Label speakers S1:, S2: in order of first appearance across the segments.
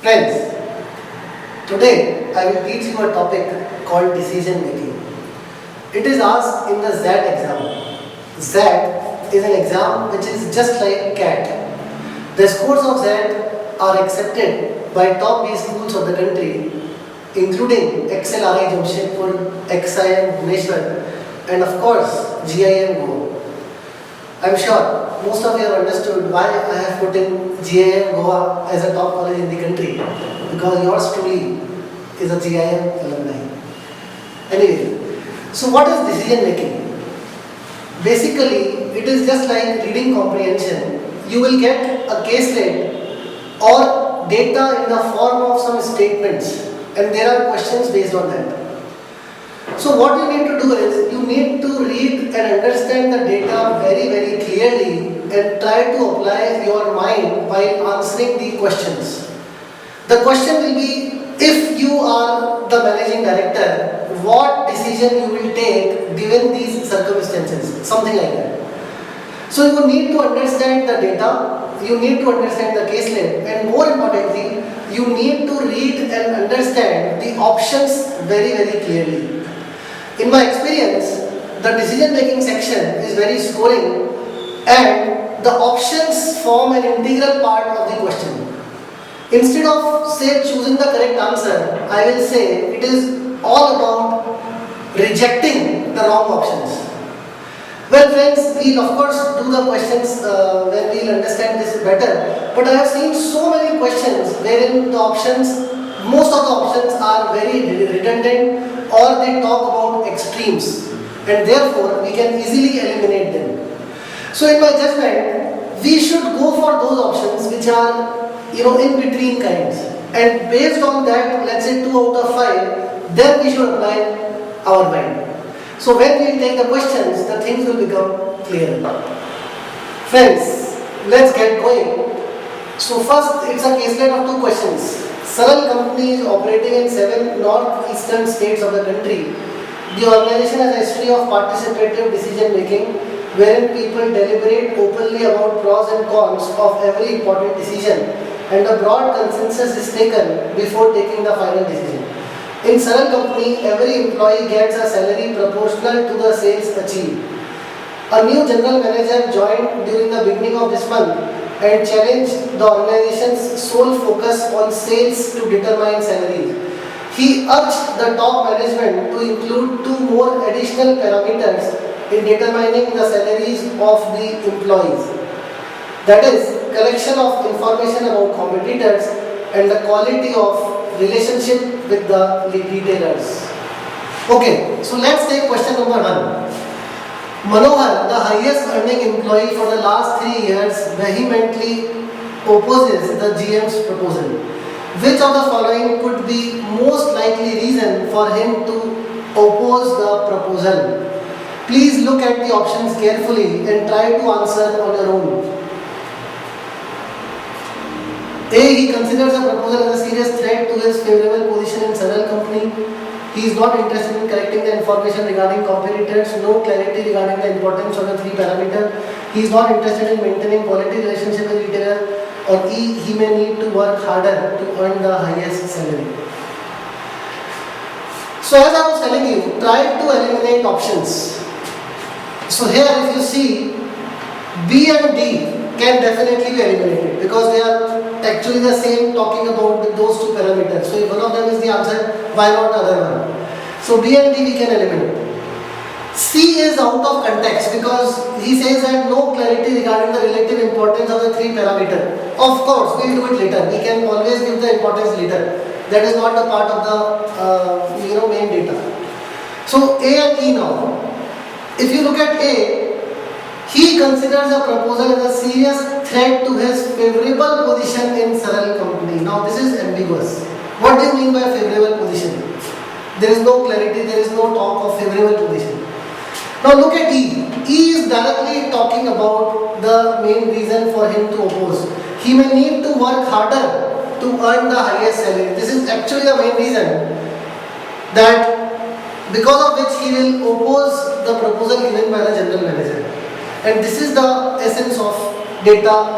S1: Friends, today I will teach you a topic called decision making. It is asked in the ZAT exam. ZAT is an exam which is just like CAT. The scores of ZAT are accepted by top B schools of the country, including XLRI Jamshedpur, XIM Bhubaneswar, and of course GIM Goa. I am sure most of you have understood why I have put in GIM Goa as a top college in the country, because yours truly is a GIM alumni. Anyway, so what is decision making? Basically, it is just like reading comprehension. You will get a caselet or data in the form of some statements, and there are questions based on that. So what you need to do is, you need to read and understand the data very clearly and try to apply your mind while answering the questions. The question will be, if you are the managing director, what decision you will take given these circumstances, something like that. So you need to understand the data, you need to understand the caselet, and more importantly, you need to read and understand the options very clearly. In my experience, the decision-making section is very scoring, and the options form an integral part of the question. Instead of, say, choosing the correct answer, I will say it is all about rejecting the wrong options. Well, friends, we'll of course do the questions when we'll understand this better, but I have seen so many questions wherein the options, most of the options are very redundant, or they talk about extremes, and therefore we can easily eliminate them. So in my judgment, we should go for those options which are in between kinds, and based on that, let's say 2 out of 5, then we should apply our mind. So when we take the questions, the things will become clear. Friends, let's get going. So first, it's a caselet of 2 questions. Saral company is operating in 7 northeastern states of the country. The organization has a history of participative decision making, wherein people deliberate openly about pros and cons of every important decision, and a broad consensus is taken before taking the final decision. In Saral company, every employee gets a salary proportional to the sales achieved. A new general manager joined during the beginning of this month and challenged the organization's sole focus on sales to determine salaries. He urged the top management to include 2 more additional parameters in determining the salaries of the employees. That is, collection of information about competitors and the quality of relationship with the retailers. Okay, so let's take question number 1. Manohar, the highest earning employee for the last 3 years, vehemently opposes the GM's proposal. Which of the following could be most likely reason for him to oppose the proposal? Please look at the options carefully and try to answer on your own. A. He considers the proposal as a serious threat to his favorable position in Saral company. He is not interested in correcting the information regarding competitors, no clarity regarding the importance of the 3 parameters. He is not interested in maintaining quality relationship with retailer. Or E. He may need to work harder to earn the highest salary. So as I was telling you, try to eliminate options. So here if you see, B and D can definitely be eliminated because they are actually the same, talking about those 2 parameters. So if one of them is the answer, why not the other one? So B and D we can eliminate. C is out of context because he says that no clarity regarding the relative importance of the 3 parameters. Of course, we will do it later. We can always give the importance later. That is not the part of the main data. So A and E now. If you look at A, he considers the proposal as a serious threat to his favorable position in Saral company. Now this is ambiguous. What do you mean by favorable position? There is no clarity, there is no talk of favorable position. Now look at E. E is directly talking about the main reason for him to oppose. He may need to work harder to earn the highest salary. This is actually the main reason, that because of which he will oppose the proposal given by the general manager. And this is the essence of data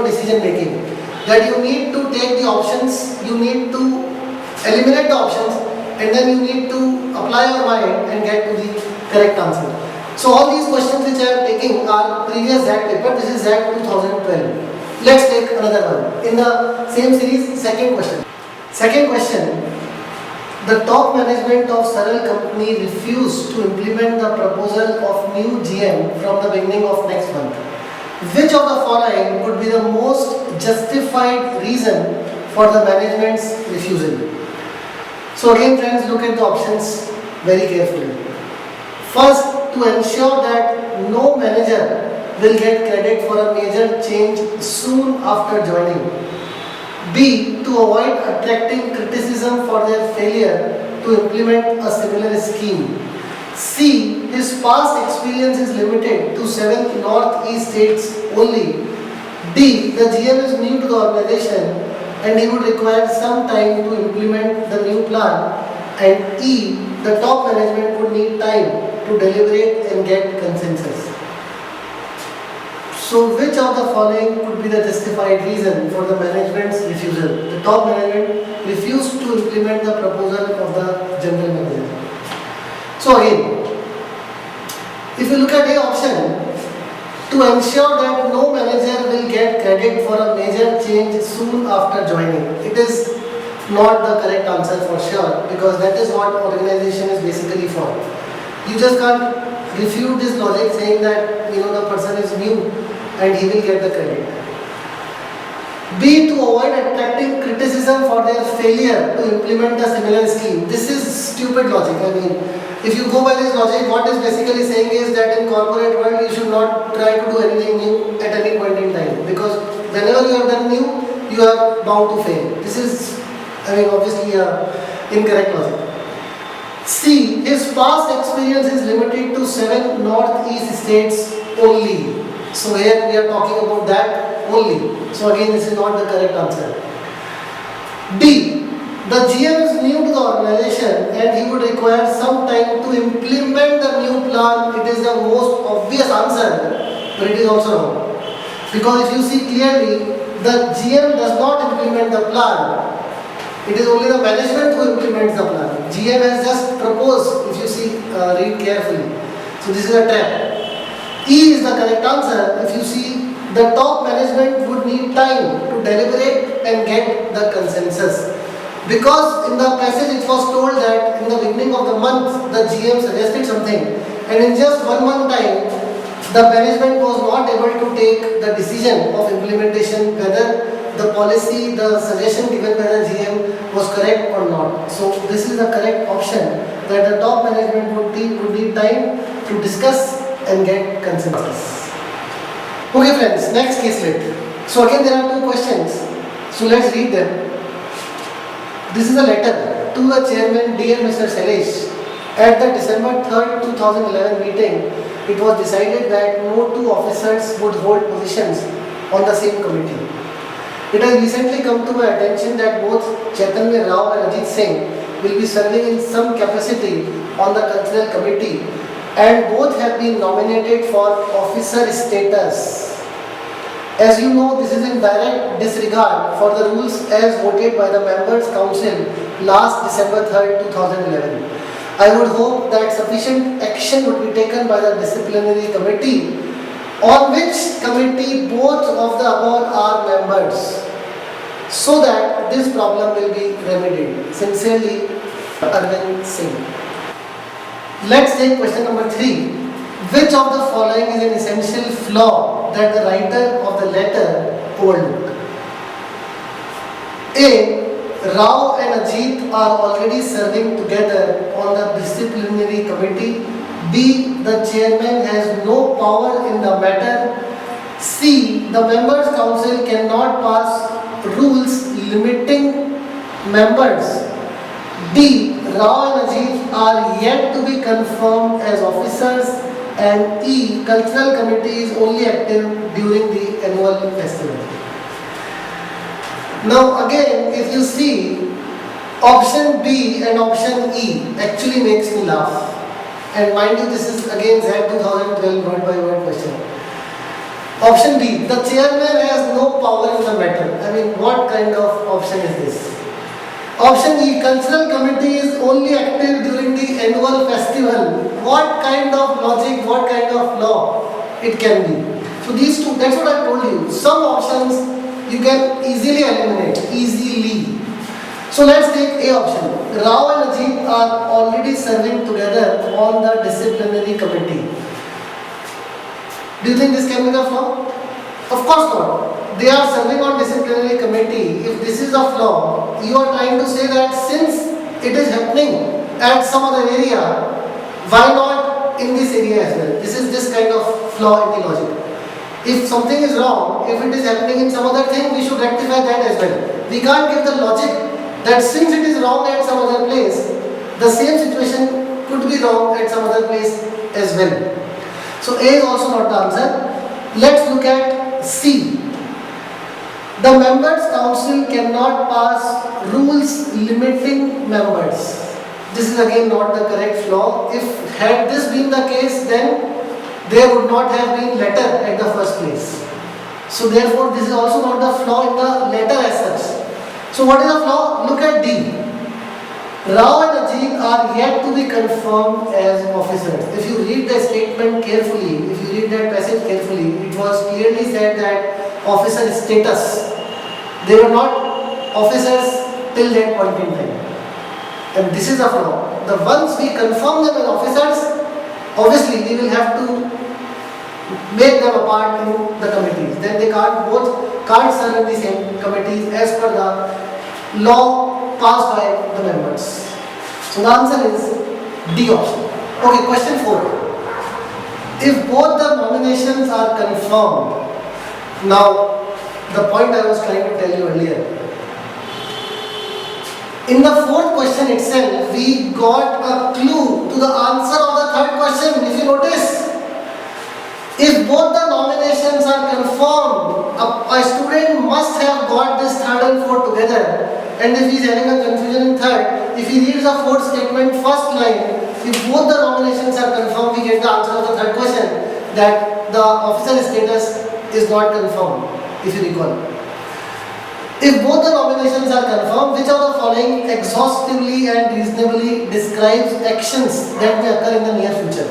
S1: decision making. that you need to take the options, you need to eliminate the options, and then you need to apply your mind and get to the correct answer. So all these questions which I am taking are previous ZAT paper. This is ZAT 2012. Let's take another one. In the same series, second question. Second question. The top management of Saral company refused to implement the proposal of new GM from the beginning of next month. Which of the following would be the most justified reason for the management's refusal? So again friends, look at the options very carefully. First, to ensure that no manager will get credit for a major change soon after joining. B, to avoid attracting criticism for their failure to implement a similar scheme. C, his past experience is limited to 7 Northeast states only. D, the GM is new to the organization and he would require some time to implement the new plan. And E, the top management would need time to deliberate and get consensus. So which of the following could be the justified reason for the management's refusal? The top management refused to implement the proposal of the general manager. So again, if you look at A option, to ensure that no manager will get credit for a major change soon after joining. It is not the correct answer for sure, because that is what organization is basically for. You just can't refute this logic saying that the person is new and he will get the credit. B, to avoid attracting criticism for their failure to implement a similar scheme. This is stupid logic. I mean, if you go by this logic, what is basically saying is that in corporate world you should not try to do anything new at any point in time, because whenever you have done new, you are bound to fail. This is, obviously incorrect logic. C, his past experience is limited to 7 Northeast states only. So here we are talking about that only. So again, this is not the correct answer. D, the GM is new to the organization and he would require some time to implement the new plan. It is the most obvious answer, but it is also wrong. Because if you see clearly, the GM does not implement the plan. It is only the management who implements the plan. GM has just proposed, if you see, read carefully. So this is a trap. E is the correct answer. If you see, the top management would need time to deliberate and get the consensus. Because in the passage it was told that in the beginning of the month, the GM suggested something. And in just 1 month time, the management was not able to take the decision of implementation, whether the policy, the suggestion given by the GM was correct or not. So this is the correct option, that the top management would need time to discuss and get consensus. Okay friends, next caselet. So again there are 2 questions. So let's read them. This is a letter to the chairman, dear Mr. Shailesh. At the December 3rd, 2011 meeting, it was decided that no 2 officers would hold positions on the same committee. It has recently come to my attention that both Chaitanya Rao and Ajit Singh will be serving in some capacity on the cultural committee, and both have been nominated for officer status. As you know, this is in direct disregard for the rules as voted by the members' council last December 3rd, 2011. I would hope that sufficient action would be taken by the disciplinary committee, on which committee both of the above are members, so that this problem will be remedied. Sincerely, Arvind Singh. Let's take question number 3. Which of the following is an essential flaw that the writer of the letter overlooked? A. Rao and Ajit are already serving together on the disciplinary committee. B. The chairman has no power in the matter. C. The members' council cannot pass rules limiting members. D. Rao and Ajit are yet to be confirmed as officers. And E. Cultural committee is only active during the annual festival. Now again, if you see, option B and option E actually makes me laugh. And mind you, this is again ZAT 2012 word by word question. Option Option B, the chairman has no power in the matter. I mean, what kind of option is this? Option E, cultural committee is only active during the annual festival. What kind of logic, what kind of law it can be? So these two, that's what I told you. Some options you can easily eliminate, easily. So let's take A option. Rao and Ajit are already serving together on the disciplinary committee. Do you think this can be the flaw? Of course not. They are serving on disciplinary committee. If this is a flaw, you are trying to say that since it is happening at some other area, why not in this area as well? This is this kind of flaw in the logic. If something is wrong, if it is happening in some other thing, we should rectify that as well. We can't give the logic that since it is wrong at some other place, the same situation could be wrong at some other place as well. So A is also not the answer. Let's look at C. The members' council cannot pass rules limiting members. This is again not the correct flaw. If had this been the case, then there would not have been letter at the first place. So therefore, this is also not the flaw in the letter as such. So what is the flaw? Look at D. Rao and Ajit are yet to be confirmed as officers. If you read the statement carefully, if you read that passage carefully, it was clearly said that officer status. They were not officers till that point in time. And this is a flaw. The once we confirm them as officers, obviously we will have to make them a part in the committees. Then they can't serve in the same committees as per the law passed by the members. So the answer is D option. Okay, question 4. If both the nominations are confirmed, now the point I was trying to tell you earlier. In the fourth question itself, we got a clue to the answer of the third question. If you notice, if both the nominations are confirmed, a student must have got this third and fourth together. And if he is having a confusion in third, if he reads the fourth statement, first line, if both the nominations are confirmed, we get the answer of the third question, that the officer status is not confirmed, if you recall. If both the nominations are confirmed, which of the following exhaustively and reasonably describes actions that may occur in the near future?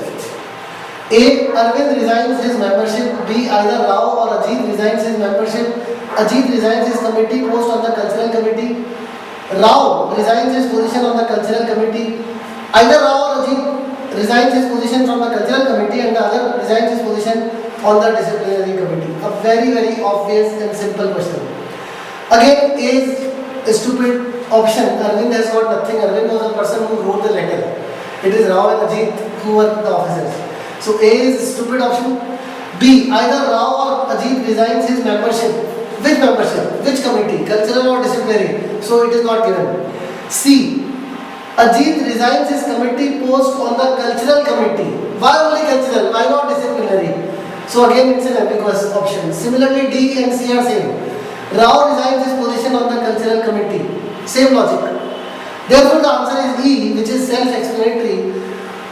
S1: A. Arvind resigns his membership. B. Either Rao or Ajit resigns his membership. Ajit resigns his committee post on the cultural committee. Rao resigns his position on the cultural committee. Either Rao or Ajit resigns his position from the cultural committee and the other resigns his position on the disciplinary committee. A very, very obvious and simple question. Again, A is a stupid option. Arvind has got nothing. Arvind was the person who wrote the letter. It is Rao and Ajit who were the officers. So A is a stupid option. B. Either Rao or Ajit resigns his membership. Which membership? Which committee? Cultural or disciplinary? So it is not given. C. Ajit resigns his committee post on the cultural committee. Why only cultural? Why not disciplinary? So again it's an ambiguous option. Similarly, D and C are same. Rao resigns his position on the cultural committee. Same logic. Therefore the answer is E, which is self-explanatory.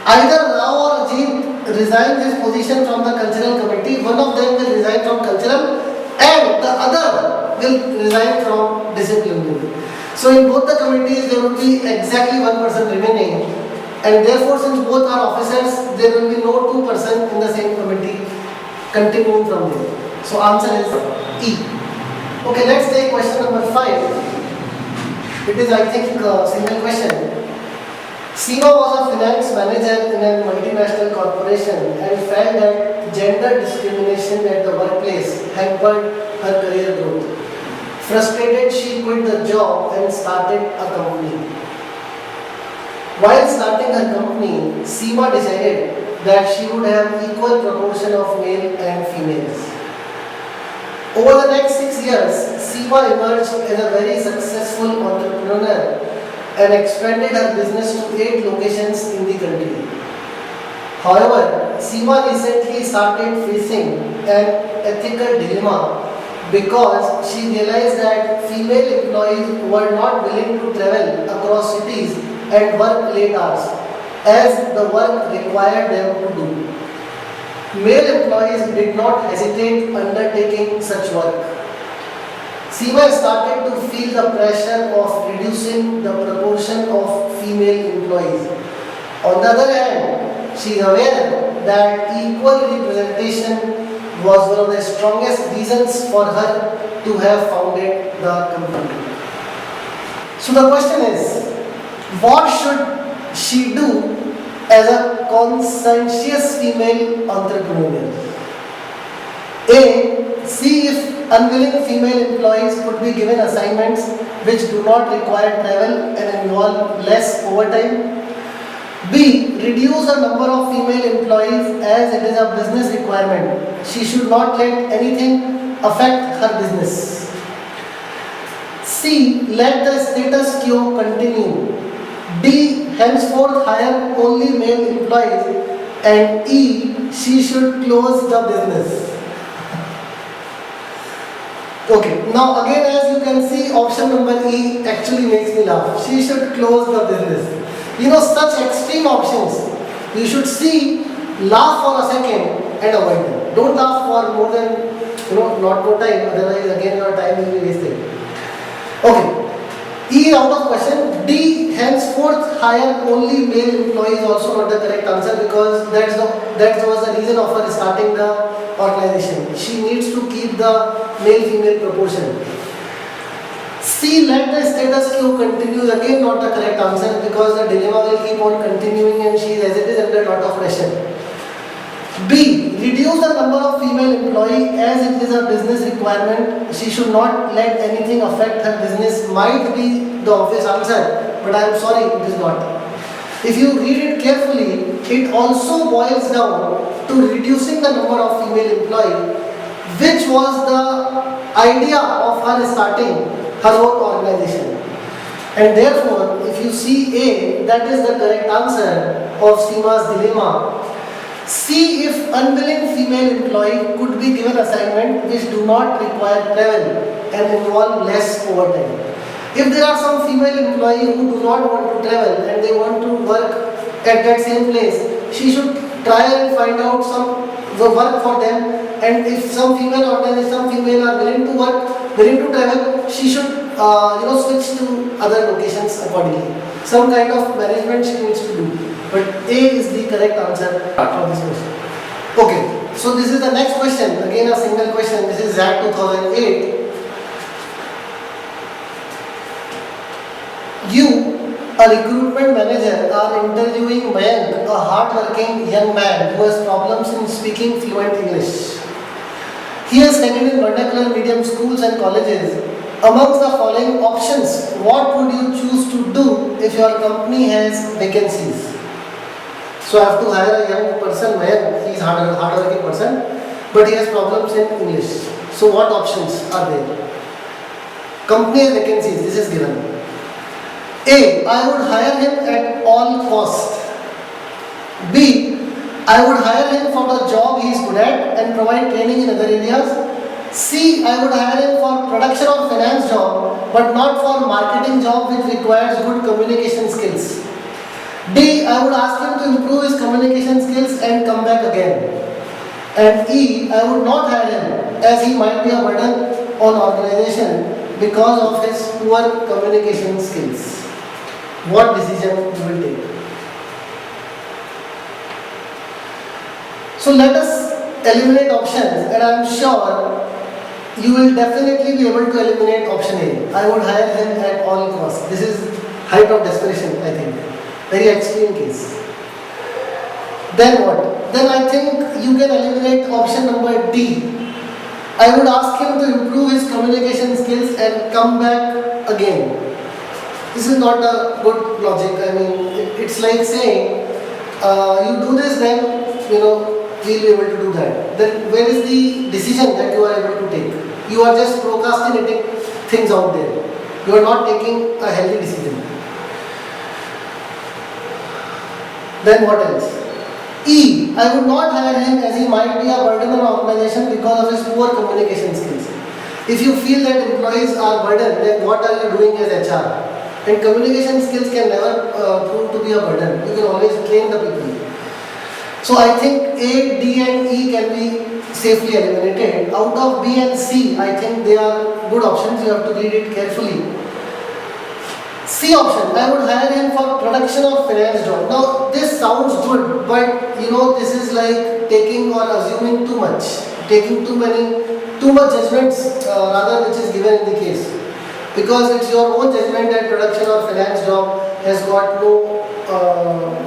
S1: Either Rao or Ajit resigns his position from the cultural committee. One of them will resign from cultural and the other will resign from disciplinary. So in both the committees there will be exactly one person remaining, and therefore since both are officers, there will be no two persons in the same committee continuing from there. So answer is E. Okay, let's take question number 5. It is, I think, a single question. Seema was a finance manager in a multinational corporation and felt that gender discrimination at the workplace hampered her career growth. Frustrated, she quit the job and started a company. While starting her company, Seema decided that she would have equal proportion of male and females. Over the next 6 years, Seema emerged as a very successful entrepreneur and expanded her business to 8 locations in the country. However, Seema recently started facing an ethical dilemma because she realized that female employees were not willing to travel across cities and work late hours as the work required them to do. Male employees did not hesitate undertaking such work. Seema started to feel the pressure of reducing the proportion of female employees. On the other hand, she is aware that equal representation was one of the strongest reasons for her to have founded the company. So the question is, what should she do as a conscientious female entrepreneur? A. See if unwilling female employees could be given assignments which do not require travel and involve less overtime. B. Reduce the number of female employees as it is a business requirement. She should not let anything affect her business. C. Let the status quo continue. D. Henceforth hire only male employees. And E. She should close the business. Okay, now again as you can see, option number E actually makes me laugh. She should close the business. You know, such extreme options, you should see, laugh for a second and avoid them. Don't laugh for more than, not more time, otherwise again your time will be wasted. Okay, E is out of question. D, henceforth hire only male employees, also not the correct answer, because that was the reason of her starting the organization. She needs to keep the male-female proportion. C, let the status quo continue, again not the correct answer, because the dilemma will keep on continuing and she as it is under a lot of pressure. B, reduce the number of female employees as it is a business requirement. She should not let anything affect her business. Might be the obvious answer, but I am sorry, it is not. If you read it carefully, it also boils down to reducing the number of female employees, which was the idea of her starting her own organization. And therefore, if you see A, that is the correct answer of Seema's dilemma. See if unwilling female employee could be given assignment which do not require travel and involve less overtime. If there are some female employees who do not want to travel and they want to work at that same place, she should try and find out some work for them. And if some female organization, some female are willing to work, willing to travel, she should switch to other locations accordingly. Some kind of management she needs to do. But A is the correct answer for this question. Okay, so this is the next question. Again a single question. This is ZAT 2008. You, a recruitment manager, are interviewing Mayank, a hard-working young man who has problems in speaking fluent English. He has studied in vernacular medium schools and colleges. Amongst the following options, what would you choose to do if your company has vacancies? So I have to hire a young person where he is hard-working person, but he has problems in English. So what options are there? Company has vacancies, this is given. A, I would hire him at all costs. B, I would hire him for the job he is good at and provide training in other areas. C, I would hire him for production or finance job, but not for marketing job which requires good communication skills. D, I would ask him to improve his communication skills and come back again. And E, I would not hire him as he might be a burden on organization because of his poor communication skills. What decision you will take? So let us eliminate options, and I am sure you will definitely be able to eliminate option A. I would hire him at all costs. This is height of desperation, I think. Very extreme case. Then what? Then I think you can eliminate option number D. I would ask him to improve his communication skills and come back again. This is not a good logic. I mean, it's like saying, you do this, then, we'll be able to do that. Then where is the decision that you are able to take? You are just procrastinating things out there. You are not taking a healthy decision. Then what else? E, I would not hire him as he might be a burden on organization because of his poor communication skills. If you feel that employees are burden, then what are you doing as HR? And communication skills can never prove to be a burden. You can always train the people. So I think A, D and E can be safely eliminated. Out of B and C, I think they are good options. You have to read it carefully. C option, I would hire him for production or finance job. Now this sounds good, but this is like taking or assuming too much, taking too much judgments rather which is given in the case. Because it's your own judgment that production or finance job has got no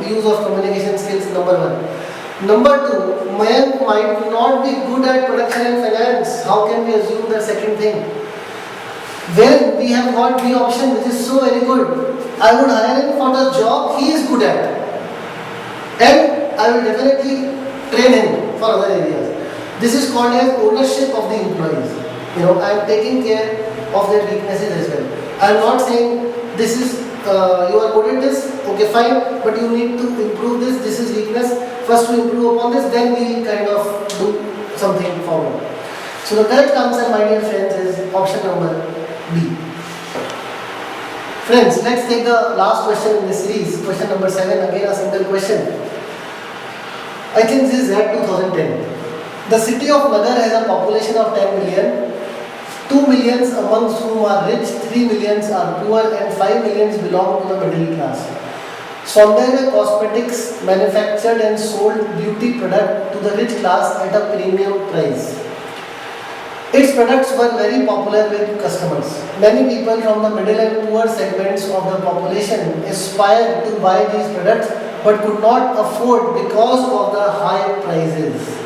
S1: use of communication skills, number one. Number two, man might not be good at production and finance. How can we assume the second thing? When we have got the option which is so very good, I would hire him for the job he is good at. And I will definitely train him for other areas. This is called as ownership of the employees. I am taking care of their weaknesses as well. I am not saying this is, you are good at this, okay fine, but you need to improve this is weakness. First we improve upon this, then we kind of do something forward. So the correct answer, my dear friends, is option number B. Friends, let's take the last question in this series, question number 7, again a single question. I think this is at 2010. The city of Nagar has a population of 10 million, 2 millions amongst whom are rich, 3 millions are poor and 5 millions belong to the middle class. Saundarya Cosmetics manufactured and sold beauty product to the rich class at a premium price. Its products were very popular with customers. Many people from the middle and poor segments of the population aspired to buy these products but could not afford because of the high prices.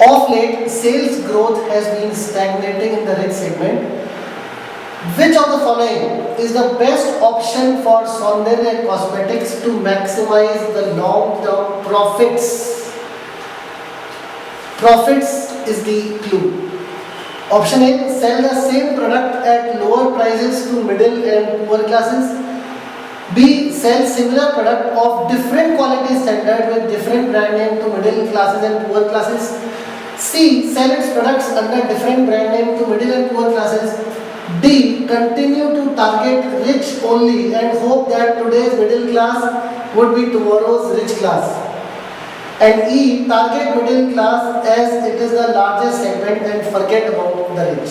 S1: Of late, sales growth has been stagnating in the rich segment. Which of the following is the best option for Saundarya Cosmetics to maximize the long-term profits? Profits is the clue. Option A, sell the same product at lower prices to middle and poor classes. B, sell similar product of different quality standard with different brand name to middle classes and poor classes. C, sell its products under different brand name to middle and poor classes. D, continue to target rich only and hope that today's middle class would be tomorrow's rich class. And E, target middle class as it is the largest segment and forget about the rich.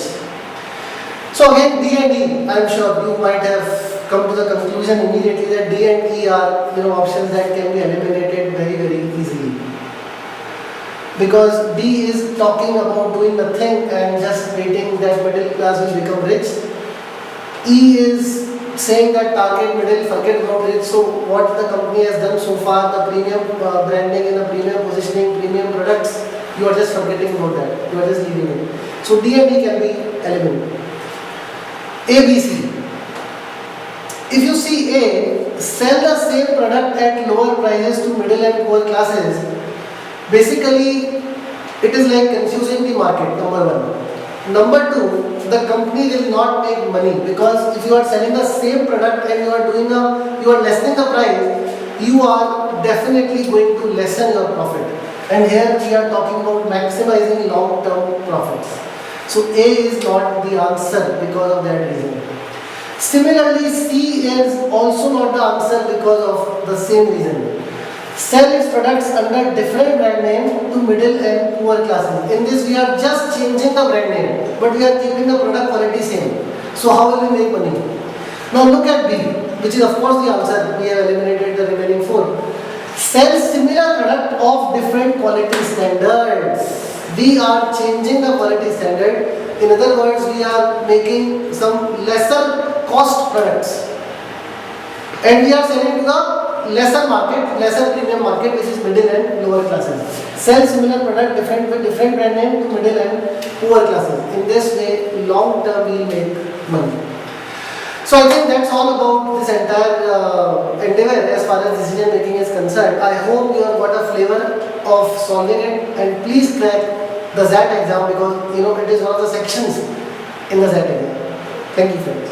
S1: So again, D and E, I am sure you might have come to the conclusion immediately that D and E are options that can be eliminated very, very easily. Because D is talking about doing nothing and just waiting that middle class will become rich. E is saying that target middle, forget about rich. So what the company has done so far, the premium branding and the premium positioning, premium products, you are just forgetting about that. You are just leaving it. So D and E can be eliminated. A, B, C. If you see A, sell the same product at lower prices to middle and poor classes, basically it is like confusing the market, number one. Number two, the company will not make money because if you are selling the same product and you are lessening the price, you are definitely going to lessen your profit. And here we are talking about maximizing long-term profits. So A is not the answer because of that reason. Similarly, C is also not the answer because of the same reason. Sell its products under different brand name to middle and poor classes. In this we are just changing the brand name, but we are keeping the product quality same. So how will we make money? Now look at B, which is of course the answer. We have eliminated the remaining 4. Sell similar product of different quality standards. We are changing the quality standard. In other words, we are making some lesser cost products. And we are selling to the lesser market, lesser premium market, which is middle and lower classes. Sell similar product with different brand name to middle and poor classes. In this way, long term we will make money. So I think that's all about this entire endeavor as far as decision making is concerned. I hope you have got a flavor of solving it, and please crack the XAT exam because it is one of the sections in the XAT exam. Thank you, friends.